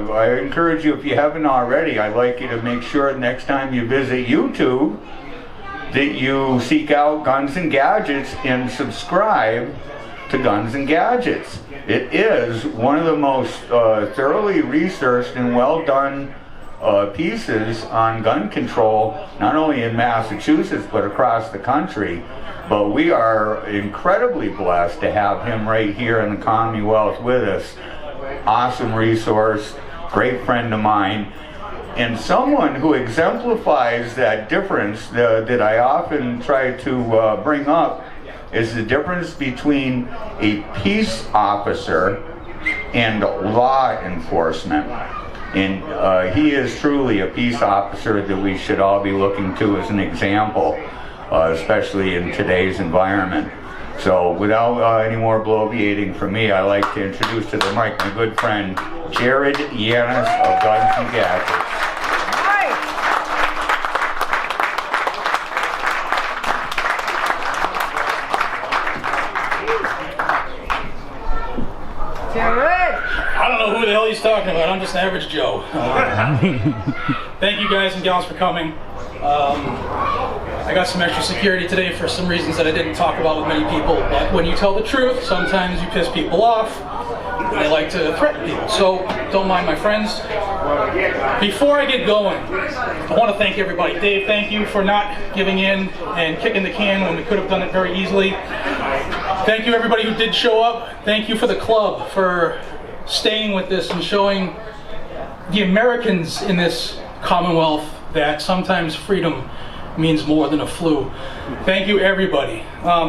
I encourage you, if you haven't already, I'd like you to make sure next time you visit YouTube that you seek out Guns and Gadgets and subscribe to Guns and Gadgets. It is one of the most thoroughly researched and well done pieces on gun control, not only in Massachusetts but across the country. But we are incredibly blessed to have him right here in the Commonwealth with us. Awesome resource, great friend of mine, and someone who exemplifies that difference that I often try to bring up is the difference between a peace officer and law enforcement. And he is truly a peace officer that we should all be looking to as an example, especially in today's environment. So without any more bloviating from me, I'd like to introduce to the mic my good friend Jared Yanis of Guns and Gadgets. I don't know who the hell he's talking about. I'm just an average Joe. Thank you guys and gals for coming. I got some extra security today for some reasons that I didn't talk about with many people, but when you tell the truth, sometimes you piss people off. They like to threaten people, so don't mind my friends. Before I get going, I want to thank everybody. Dave, thank you for not giving in and kicking the can when we could have done it very easily. Thank you everybody who did show up. Thank you for the club for staying with this and showing the Americans in this Commonwealth that sometimes freedom means more than a flu. Thank you everybody.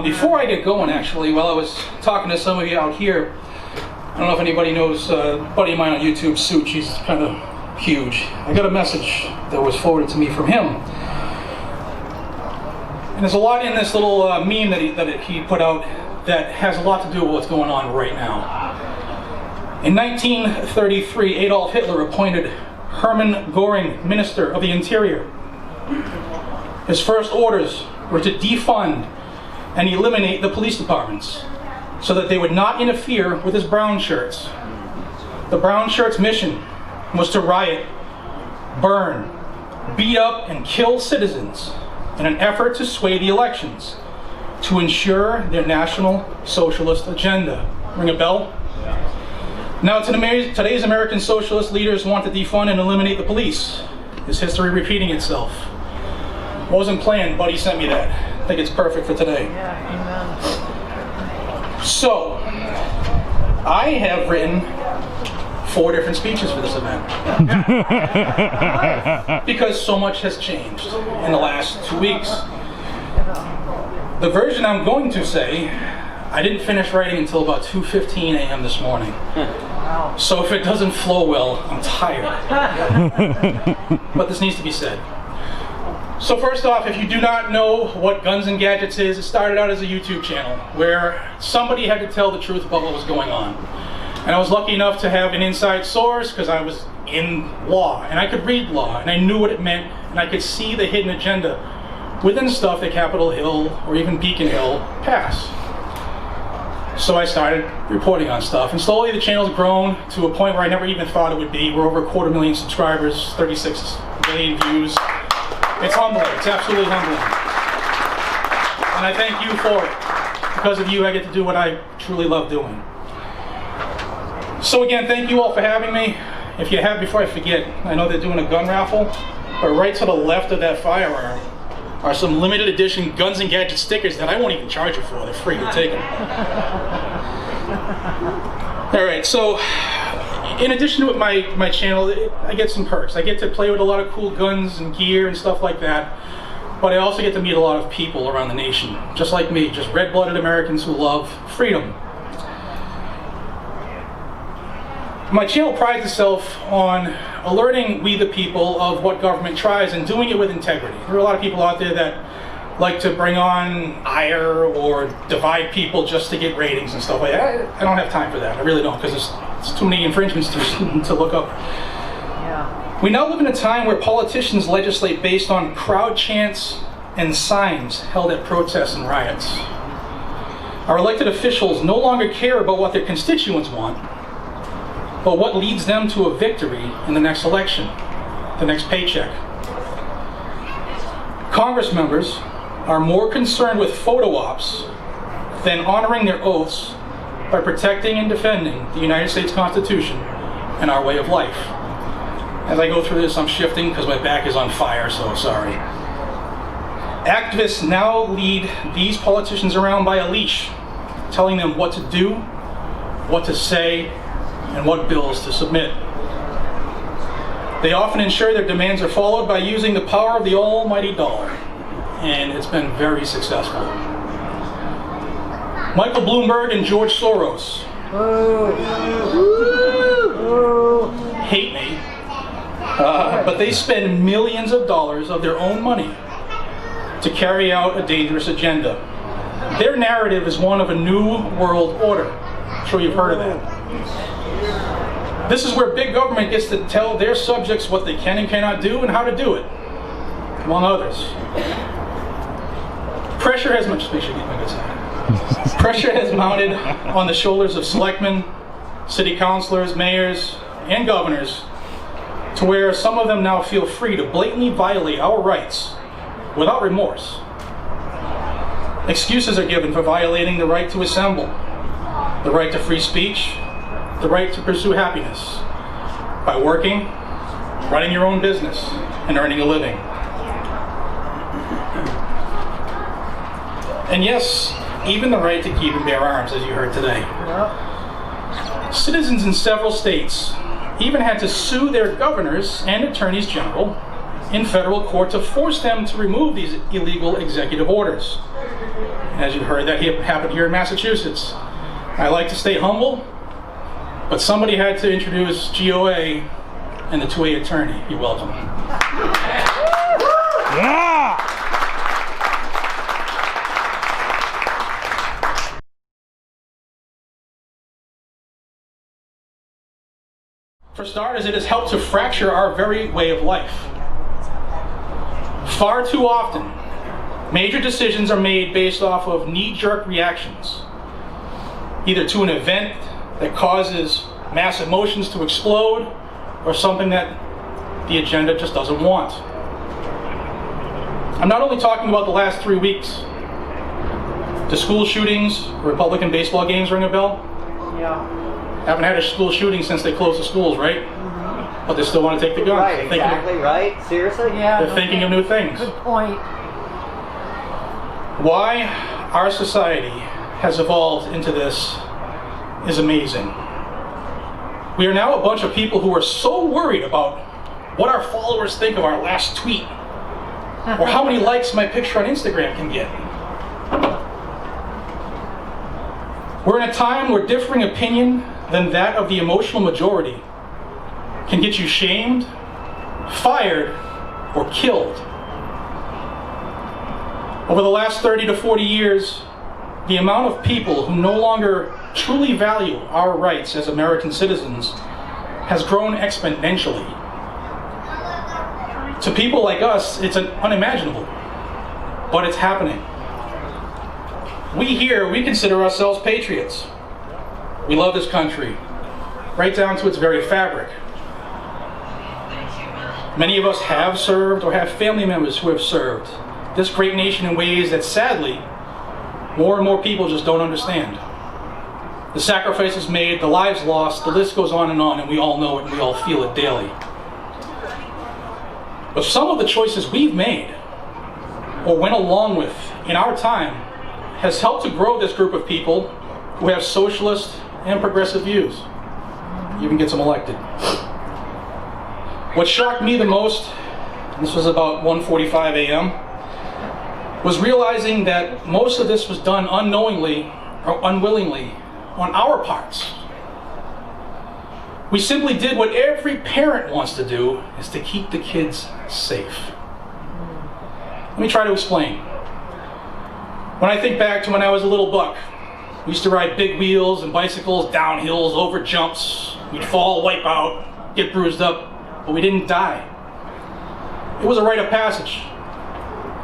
Before I get going, actually, while I was talking to some of you out here, I don't know if anybody knows a buddy of mine on YouTube, Such. He's kind of huge. I got a message that was forwarded to me from him. And there's a lot in this little meme that he put out that has a lot to do with what's going on right now. In 1933, Adolf Hitler appointed Hermann Göring Minister of the Interior. His first orders were to defund and eliminate the police departments so that they would not interfere with his brown shirts. The brown shirts' mission was to riot, burn, beat up, and kill citizens in an effort to sway the elections to ensure their National Socialist agenda. Ring a bell? Now, today's American socialist leaders want to defund and eliminate the police. Is history repeating itself? Wasn't planned, Buddy sent me that. I think it's perfect for today. So, I have written 4 different speeches for this event. Because so much has changed in the last 2 weeks. The version I'm going to say, I didn't finish writing until about 2:15 a.m. this morning. So if it doesn't flow well, I'm tired. But this needs to be said. So first off, if you do not know what Guns and Gadgets is, it started out as a YouTube channel where somebody had to tell the truth about what was going on. And I was lucky enough to have an inside source because I was in law and I could read law and I knew what it meant and I could see the hidden agenda within stuff that Capitol Hill or even Beacon Hill pass. So I started reporting on stuff, and slowly the channel's grown to a point where I never even thought it would be. We're over 250,000 subscribers, 36 million views. It's humbling. It's absolutely humbling. And I thank you for it. Because of you, I get to do what I truly love doing. So again, thank you all for having me. If you have, before I forget, I know they're doing a gun raffle, but right to the left of that firearm are some limited edition Guns and Gadgets stickers that I won't even charge you for. They're free to take them. Alright, so in addition to my channel, I get some perks. I get to play with a lot of cool guns and gear and stuff like that, but I also get to meet a lot of people around the nation, just like me, just red-blooded Americans who love freedom. My channel prides itself on alerting we the people of what government tries and doing it with integrity. There are a lot of people out there that like to bring on ire or divide people just to get ratings and stuff like that. I don't have time for that. I really don't, because there's too many infringements to look up. Yeah. We now live in a time where politicians legislate based on crowd chants and signs held at protests and riots. Our elected officials no longer care about what their constituents want. but what leads them to a victory in the next election, the next paycheck. Congress members are more concerned with photo ops than honoring their oaths by protecting and defending the United States Constitution and our way of life. As I go through this, I'm shifting because my back is on fire, so sorry. Activists now lead these politicians around by a leash, telling them what to do, what to say, and what bills to submit. They often ensure their demands are followed by using the power of the almighty dollar, and it's been very successful. Michael Bloomberg and George Soros hate me, but they spend millions of dollars of their own money to carry out a dangerous agenda. Their narrative is one of a new world order. I'm sure you've heard of that. This is where big government gets to tell their subjects what they can and cannot do and how to do it, among others. Pressure has mounted on the shoulders of selectmen, city councilors, mayors, and governors, to where some of them now feel free to blatantly violate our rights without remorse. Excuses are given for violating the right to assemble, the right to free speech, the right to pursue happiness by working, running your own business, and earning a living. And yes, even the right to keep and bear arms, as you heard today. Citizens in several states even had to sue their governors and attorneys general in federal court to force them to remove these illegal executive orders. And as you heard, that happened here in Massachusetts. I like to stay humble, but somebody had to introduce GOA and the 2A attorney. You're welcome. Yeah! For starters, it has helped to fracture our very way of life. Far too often, major decisions are made based off of knee-jerk reactions, either to an event that causes mass emotions to explode or something that the agenda just doesn't want. I'm not only talking about the last 3 weeks. The school shootings, Republican baseball games ring a bell? Yeah. Haven't had a school shooting since they closed the schools, right? Mm-hmm. But they still want to take the guns. Right, exactly, right? Seriously? Yeah. They're thinking of new things. Good point. Why our society has evolved into this is amazing. We are now a bunch of people who are so worried about what our followers think of our last tweet, or how many likes my picture on Instagram can get. We're in a time where differing opinion than that of the emotional majority can get you shamed, fired, or killed. Over the last 30 to 40 years, the amount of people who no longer truly value our rights as American citizens has grown exponentially. To people like us, it's unimaginable, but it's happening. We here, we consider ourselves patriots. We love this country, right down to its very fabric. Many of us have served or have family members who have served this great nation in ways that sadly, more and more people just don't understand. The sacrifices made, the lives lost, the list goes on, and we all know it and we all feel it daily. But some of the choices we've made or went along with in our time has helped to grow this group of people who have socialist and progressive views. Even gets them elected. What shocked me the most, and this was about 1:45 a.m., was realizing that most of this was done unknowingly or unwillingly on our parts. We simply did what every parent wants to do, is to keep the kids safe. Let me try to explain. When I think back to when I was a little buck, we used to ride big wheels and bicycles down hills, over jumps. We'd fall, wipe out, get bruised up, but we didn't die. It was a rite of passage.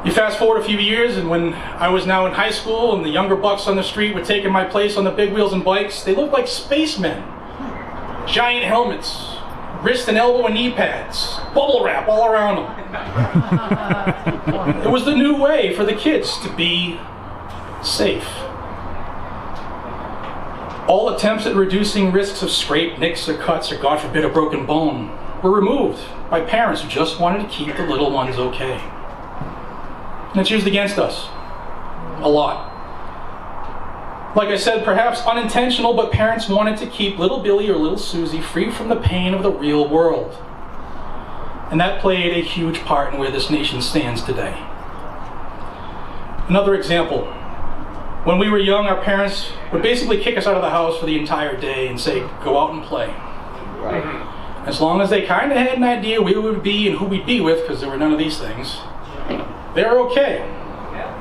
You fast forward a few years, and when I was now in high school and the younger bucks on the street were taking my place on the big wheels and bikes, they looked like spacemen, giant helmets, wrist and elbow and knee pads, bubble wrap all around them. It was the new way for the kids to be safe. All attempts at reducing risks of scrape, nicks, or cuts, or God forbid a broken bone, were removed by parents who just wanted to keep the little ones okay. And it's used against us. A lot. Like I said, perhaps unintentional, but parents wanted to keep little Billy or little Susie free from the pain of the real world. And that played a huge part in where this nation stands today. Another example. When we were young, our parents would basically kick us out of the house for the entire day and say, go out and play. Right. As long as they kind of had an idea where we would be and who we'd be with, because there were none of these things, they were okay.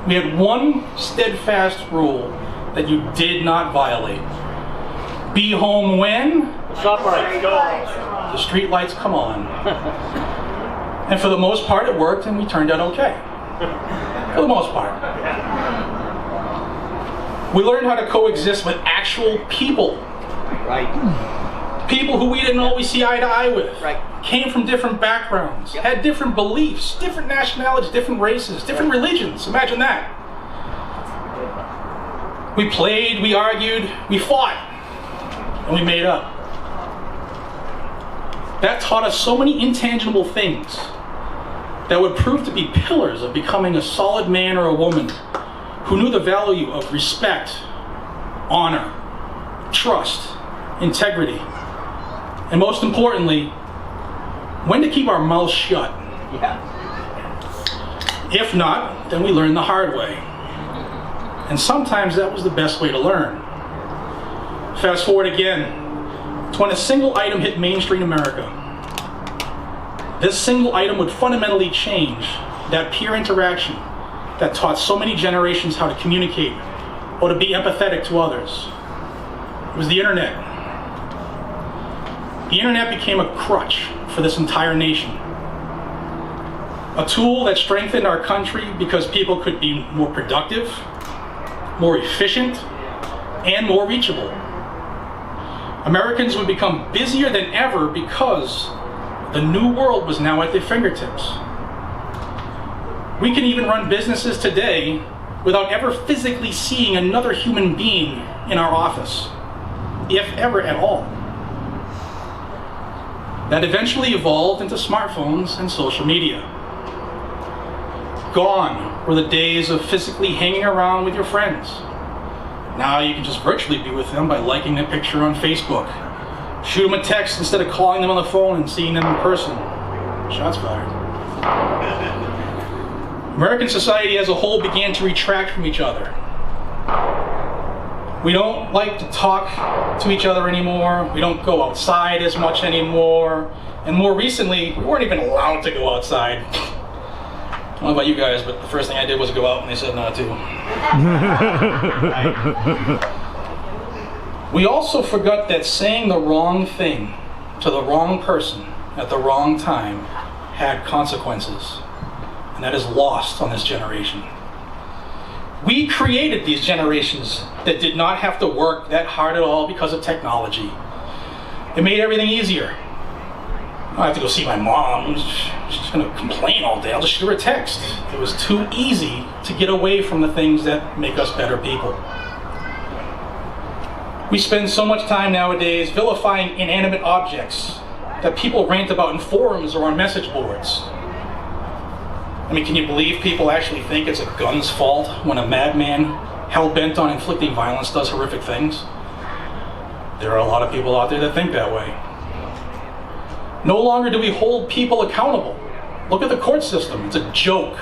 We had one steadfast rule that you did not violate. Be home when? The street lights come on. And for the most part it worked and we turned out okay. For the most part. We learned how to coexist with actual people. Right. People who we didn't always see eye to eye with. Right. Came from different backgrounds, Yep. had different beliefs, different nationalities, different races, different religions. Imagine that. We played, we argued, we fought, and we made up. That taught us so many intangible things that would prove to be pillars of becoming a solid man or a woman who knew the value of respect, honor, trust, integrity, and most importantly, when to keep our mouths shut. Yeah. If not, then we learn the hard way. And sometimes that was the best way to learn. Fast forward again to when a single item hit mainstream America. This single item would fundamentally change that peer interaction that taught so many generations how to communicate or to be empathetic to others. It was the internet. The internet became a crutch for this entire nation. A tool that strengthened our country because people could be more productive, more efficient, and more reachable. Americans would become busier than ever because the new world was now at their fingertips. We can even run businesses today without ever physically seeing another human being in our office, if ever at all. That eventually evolved into smartphones and social media. Gone were the days of physically hanging around with your friends. Now you can just virtually be with them by liking their picture on Facebook. Shoot them a text instead of calling them on the phone and seeing them in person. Shots fired. American society as a whole began to retract from each other. We don't like to talk to each other anymore. We don't go outside as much anymore. And more recently, we weren't even allowed to go outside. I don't know about you guys, but the first thing I did was go out and they said not to. We also forgot that saying the wrong thing to the wrong person at the wrong time had consequences. And that is lost on this generation. We created these generations that did not have to work that hard at all because of technology. It made everything easier. I don't have to go see my mom. She's going to complain all day. I'll just shoot her a text. It was too easy to get away from the things that make us better people. We spend so much time nowadays vilifying inanimate objects that people rant about in forums or on message boards. I mean, can you believe people actually think it's a gun's fault when a madman hell-bent on inflicting violence does horrific things? There are a lot of people out there that think that way. No longer do we hold people accountable. Look at the court system. It's a joke.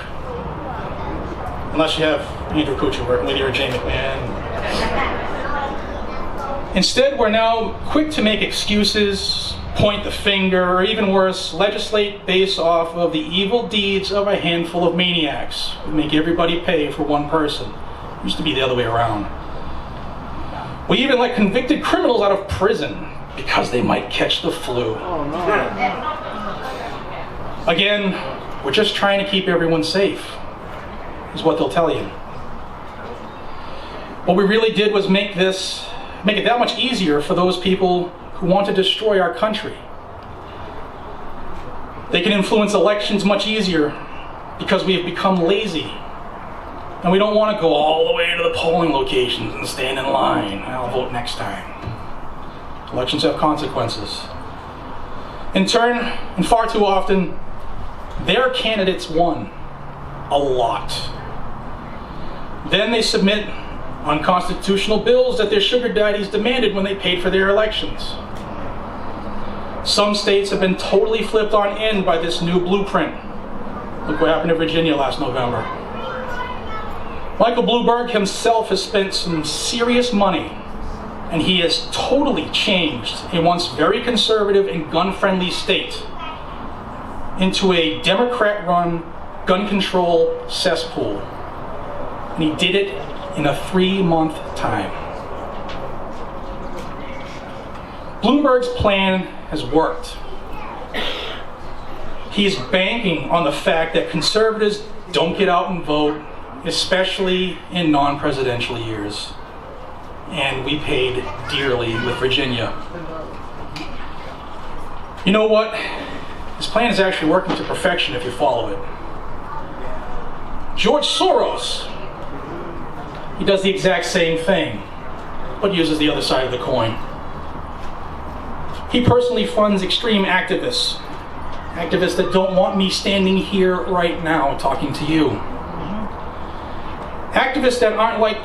Unless you have Andrew Kuchar working with you or Jay McMahon. Instead, we're now quick to make excuses, point the finger, or even worse, legislate based off of the evil deeds of a handful of maniacs who make everybody pay for one person. It used to be the other way around. We even let convicted criminals out of prison because they might catch the flu. Oh, no. Again, we're just trying to keep everyone safe, is what they'll tell you. What we really did was make it that much easier for those people who want to destroy our country. They can influence elections much easier because we have become lazy. And we don't want to go all the way to the polling locations and stand in line. I'll vote next time. Elections have consequences. In turn, and far too often, their candidates won a lot. Then they submit unconstitutional bills that their sugar daddies demanded when they paid for their elections. Some states have been totally flipped on end by this new blueprint. Look what happened in Virginia last November. Michael Bloomberg himself has spent some serious money, and he has totally changed a once very conservative and gun-friendly state into a Democrat-run gun control cesspool. And he did it in a 3-month time. Bloomberg's plan has worked. He's banking on the fact that conservatives don't get out and vote, especially in non-presidential years. And we paid dearly with Virginia. You know what? His plan is actually working to perfection if you follow it. George Soros, he does the exact same thing, but uses the other side of the coin. He personally funds extreme activists that don't want me standing here right now talking to you. Activists that aren't like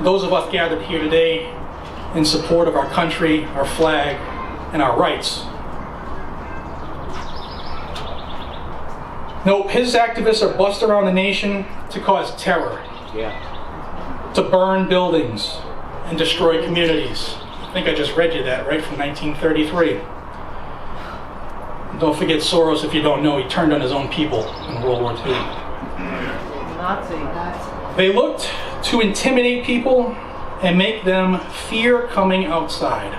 those of us gathered here today in support of our country, our flag, and our rights. No, his activists are bust around the nation to cause terror, to burn buildings and destroy communities. I think I just read you that, right, from 1933. Don't forget Soros, if you don't know, he turned on his own people in World War II. Nazi. They looked to intimidate people and make them fear coming outside.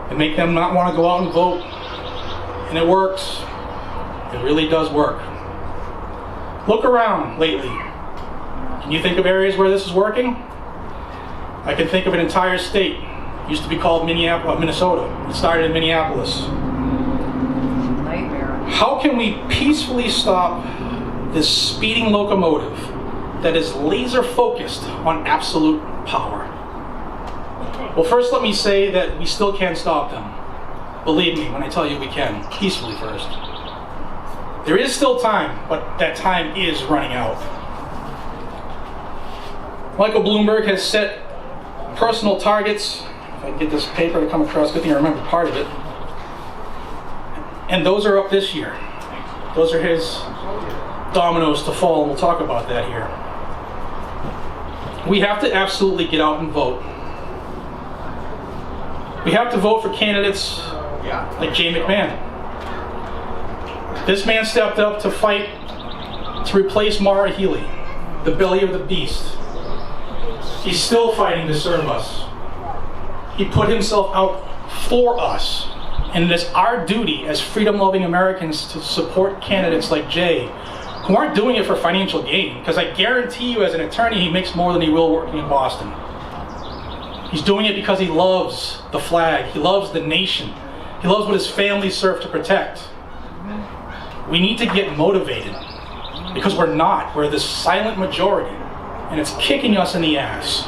And make them not want to go out and vote. And it works. It really does work. Look around lately. Can you think of areas where this is working? I can think of an entire state. It used to be called Minnesota. It started in Minneapolis. Nightmare. How can we peacefully stop this speeding locomotive that is laser focused on absolute power? Well, first let me say that we still can't stop them. Believe me when I tell you we can. Peacefully first. There is still time, but that time is running out. Michael Bloomberg has set personal targets. If I can get this paper to come across, good thing I remember part of it. And those are up this year. Those are his dominoes to fall, and we'll talk about that here. We have to absolutely get out and vote. We have to vote for candidates like Jay McMahon. This man stepped up to fight to replace Maura Healey, the belly of the beast. He's still fighting to serve us. He put himself out for us. And it is our duty as freedom-loving Americans to support candidates like Jay, who aren't doing it for financial gain. Because I guarantee you, as an attorney, he makes more than he will working in Boston. He's doing it because he loves the flag. He loves the nation. He loves what his family served to protect. We need to get motivated, because we're not. We're the silent majority, and it's kicking us in the ass.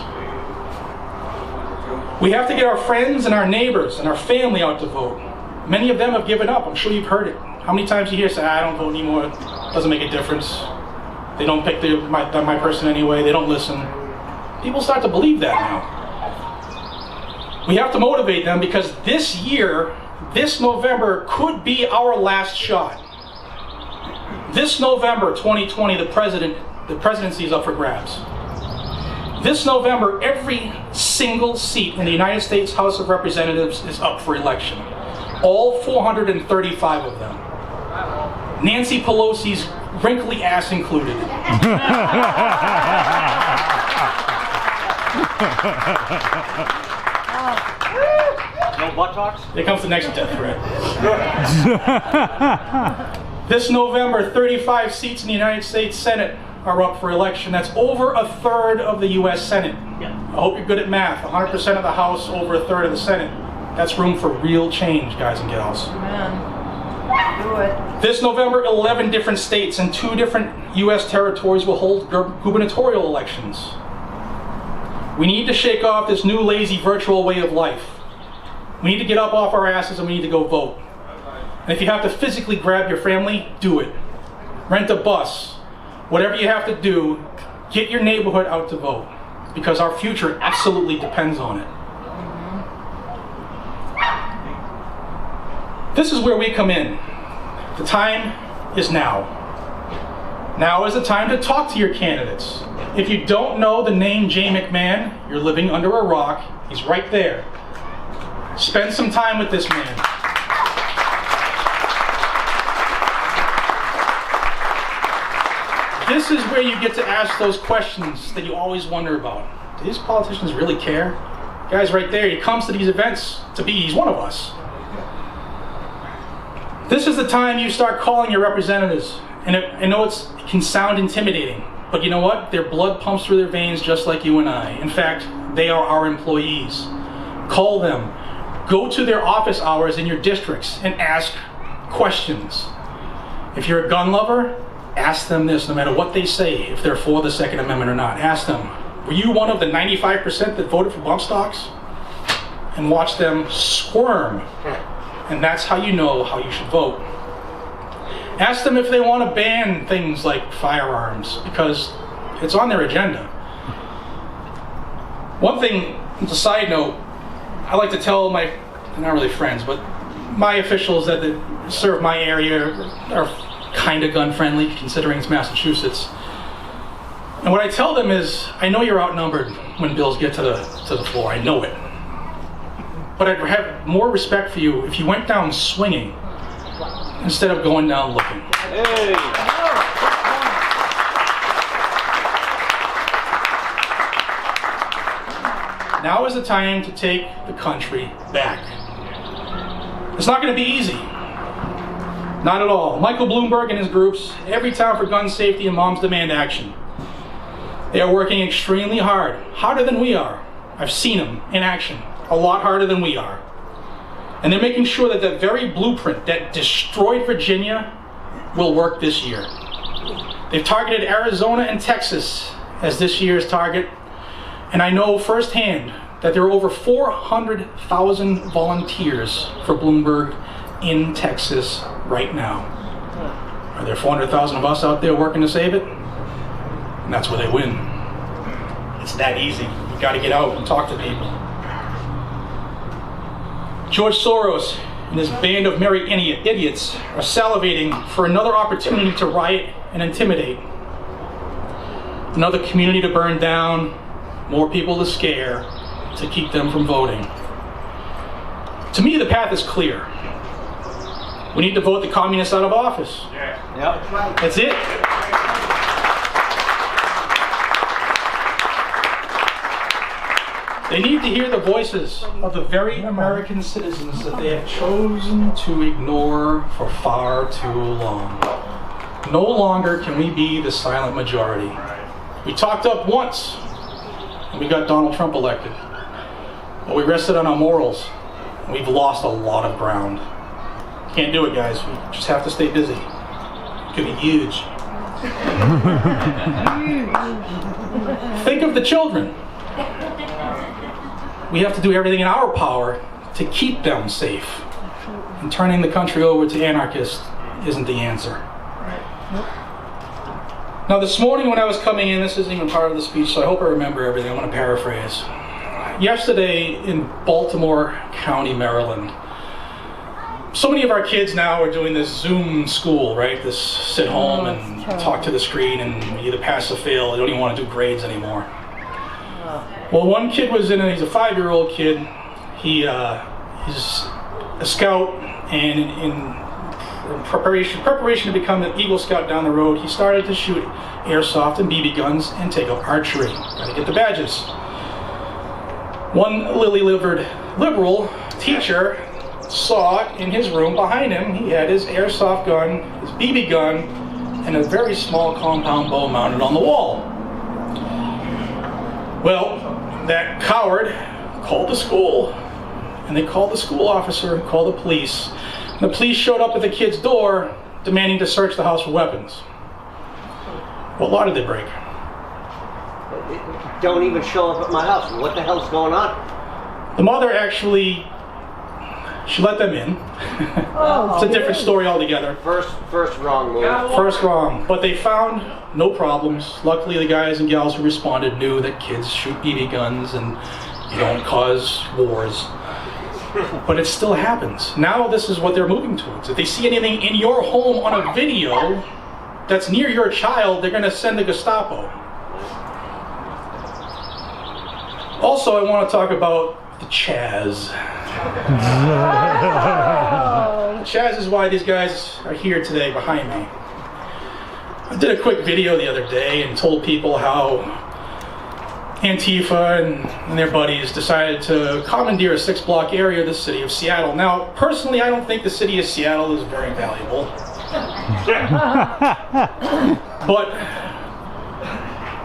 We have to get our friends and our neighbors and our family out to vote. Many of them have given up. I'm sure you've heard it. How many times you hear say, I don't vote anymore, it doesn't make a difference. They don't pick my person anyway, they don't listen. People start to believe that now. We have to motivate them, because this year, this November, could be our last shot. This November 2020, the presidency is up for grabs. This November, every single seat in the United States House of Representatives is up for election. All 435 of them. Nancy Pelosi's wrinkly ass included. No buttocks? Here comes the next death threat. This November, 35 seats in the United States Senate are up for election. That's over a third of the U.S. Senate. I hope you're good at math. 100% of the House, over a third of the Senate. That's room for real change, guys and gals. Amen. Do it. This November, 11 different states and 2 different U.S. territories will hold gubernatorial elections. We need to shake off this new lazy virtual way of life. We need to get up off our asses and we need to go vote. And if you have to physically grab your family, do it. Rent a bus. Whatever you have to do, get your neighborhood out to vote. Because our future absolutely depends on it. This is where we come in. The time is now. Now is the time to talk to your candidates. If you don't know the name Jay McMahon, you're living under a rock. He's right there. Spend some time with this man. This is where you get to ask those questions that you always wonder about. Do these politicians really care? Guy's right there. He comes to these events to be, he's one of us. This is the time you start calling your representatives. And I know it can sound intimidating, but you know what? Their blood pumps through their veins just like you and I. In fact, they are our employees. Call them. Go to their office hours in your districts and ask questions. If you're a gun lover, ask them this, no matter what they say, if they're for the Second Amendment or not. Ask them, were you one of the 95% that voted for bump stocks? And watch them squirm. And that's how you know how you should vote. Ask them if they want to ban things like firearms, because it's on their agenda. One thing, as a side note, I like to tell my, not really friends, but my officials that serve my area are kind of gun friendly, considering it's Massachusetts. And what I tell them is, I know you're outnumbered when bills get to the floor. I know it. But I'd have more respect for you if you went down swinging instead of going down looking. Hey. Now is the time to take the country back. It's not going to be easy. Not at all. Michael Bloomberg and his groups, Every Town for Gun Safety and Moms Demand Action. They are working extremely hard, harder than we are. I've seen them in action, a lot harder than we are. And they're making sure that the very blueprint that destroyed Virginia will work this year. They've targeted Arizona and Texas as this year's target, and I know firsthand that there are over 400,000 volunteers for Bloomberg in Texas right now. Are there 400,000 of us out there working to save it? And that's where they win. It's that easy. You got to get out and talk to people. George Soros and his band of merry idiots are salivating for another opportunity to riot and intimidate. Another community to burn down, more people to scare, to keep them from voting. To me, the path is clear. We need to vote the communists out of office. Yep. That's it. They need to hear the voices of the very American citizens that they have chosen to ignore for far too long. No longer can we be the silent majority. We talked up once, and we got Donald Trump elected. But we rested on our morals. We've lost a lot of ground. Can't do it, guys. We just have to stay busy. It could be huge. Think of the children. We have to do everything in our power to keep them safe. And turning the country over to anarchists isn't the answer. Now this morning when I was coming in, this isn't even part of the speech, so I hope I remember everything. I'm going to paraphrase. Yesterday in Baltimore County, Maryland, so many of our kids now are doing this Zoom school, right? This sit home and talk to the screen and either pass or fail. They don't even want to do grades anymore. Well, one kid was he's a 5-year-old kid. He's a scout, and in preparation to become an Eagle Scout down the road, he started to shoot airsoft and BB guns and take up archery. Got to get the badges. One lily-livered liberal teacher saw in his room behind him, he had his airsoft gun, his BB gun, and a very small compound bow mounted on the wall. Well, that coward called the school, and they called the school officer, called the police. And the police showed up at the kid's door demanding to search the house for weapons. What law did they break? Don't even show up at my house. What the hell's going on? The mother actually, she let them in. It's a different story altogether. First wrong move. First wrong. But they found no problems. Luckily, the guys and gals who responded knew that kids shoot BB guns and you don't cause wars. But it still happens. Now this is what they're moving towards. If they see anything in your home on a video that's near your child, they're going to send the Gestapo. Also, I want to talk about the Chaz. Chaz is why these guys are here today behind me. I did a quick video the other day and told people how Antifa and their buddies decided to commandeer a 6-block area of the city of Seattle. Now, personally, I don't think the city of Seattle is very valuable. But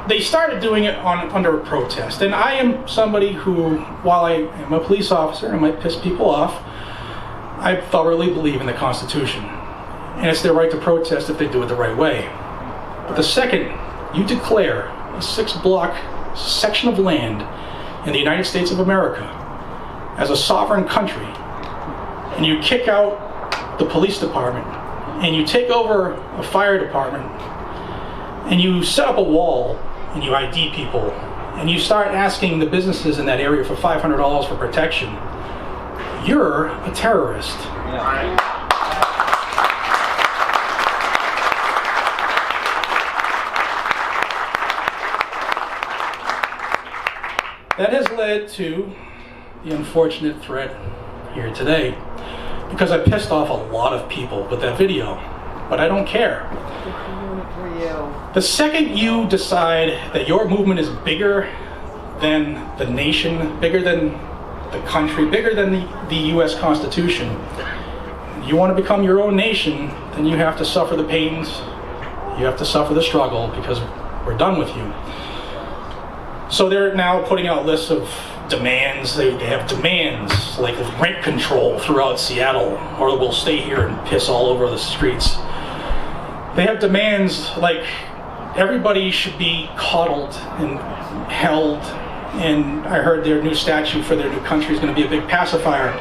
they started doing it under a protest. And I am somebody who, while I am a police officer and might piss people off, I thoroughly believe in the Constitution. And it's their right to protest if they do it the right way. But the second you declare a 6-block section of land in the United States of America as a sovereign country, and you kick out the police department, and you take over a fire department, and you set up a wall, and you ID people, and you start asking the businesses in that area for $500 for protection, you're a terrorist. Yeah. That has led to the unfortunate threat here today, because I pissed off a lot of people with that video, but I don't care. The second you decide that your movement is bigger than the nation, bigger than the country, bigger than the U.S. Constitution, you want to become your own nation, then you have to suffer the pains, you have to suffer the struggle, because we're done with you. So they're now putting out lists of demands. They have demands like rent control throughout Seattle, or we'll stay here and piss all over the streets. They have demands like everybody should be coddled and held, and I heard their new statute for their new country is going to be a big pacifier.